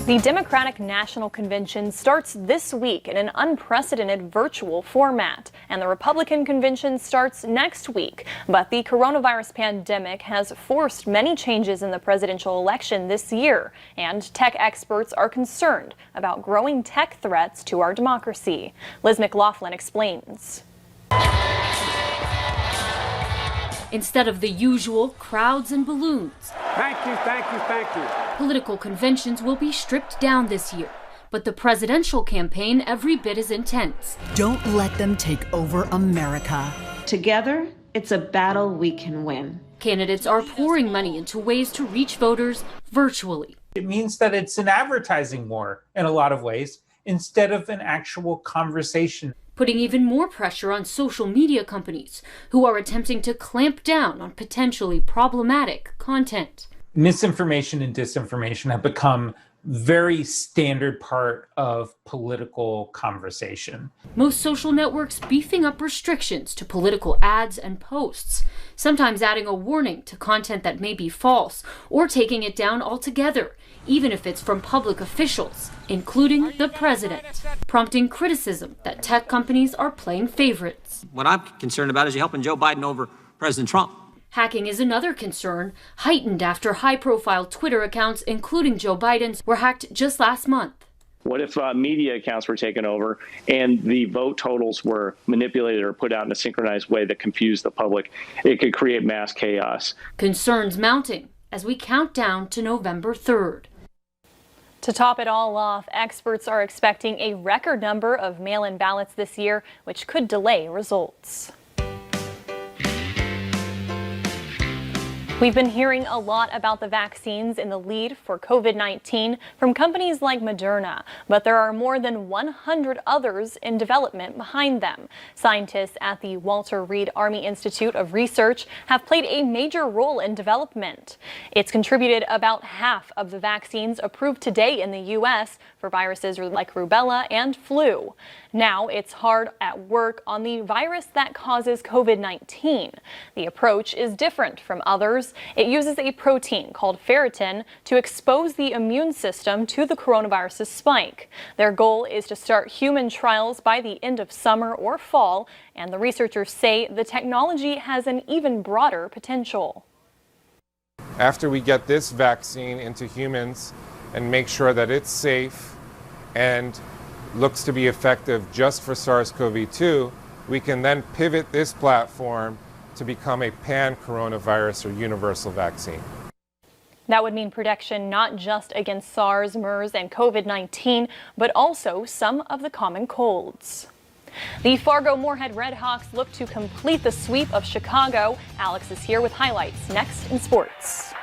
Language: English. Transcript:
The Democratic National Convention starts this week in an unprecedented virtual format, and the Republican Convention starts next week. But the coronavirus pandemic has forced many changes in the presidential election this year, and tech experts are concerned about growing tech threats to our democracy. Liz McLaughlin explains. Instead of the usual crowds and balloons. Thank you, thank you, thank you. Political conventions will be stripped down this year, but the presidential campaign every bit as intense. Don't let them take over America. Together, it's a battle we can win. Candidates are pouring money into ways to reach voters virtually. It means that it's an advertising war in a lot of ways, instead of an actual conversation. Putting even more pressure on social media companies who are attempting to clamp down on potentially problematic content. Misinformation and disinformation have become very standard part of political conversation. Most social networks beefing up restrictions to political ads and posts, sometimes adding a warning to content that may be false or taking it down altogether, even if it's from public officials, including the president, prompting criticism that tech companies are playing favorites. What I'm concerned about is you helping Joe Biden over President Trump. Hacking is another concern, heightened after high-profile Twitter accounts, including Joe Biden's, were hacked just last month. What if media accounts were taken over and the vote totals were manipulated or put out in a synchronized way that confused the public? It could create mass chaos. Concerns mounting as we count down to November 3rd. To top it all off, experts are expecting a record number of mail-in ballots this year, which could delay results. We've been hearing a lot about the vaccines in the lead for COVID-19 from companies like Moderna, but there are more than 100 others in development behind them. Scientists at the Walter Reed Army Institute of Research have played a major role in development. It's contributed about half of the vaccines approved today in the U.S. for viruses like rubella and flu. Now it's hard at work on the virus that causes COVID-19. The approach is different from others. It uses a protein called ferritin to expose the immune system to the coronavirus's spike. Their goal is to start human trials by the end of summer or fall, and the researchers say the technology has an even broader potential. After we get this vaccine into humans and make sure that it's safe and looks to be effective just for SARS-CoV-2, we can then pivot this platform to become a pan-coronavirus or universal vaccine. That would mean protection not just against SARS, MERS, and COVID-19, but also some of the common colds. The Fargo-Moorhead Redhawks look to complete the sweep of Chicago. Alex is here with highlights next in sports.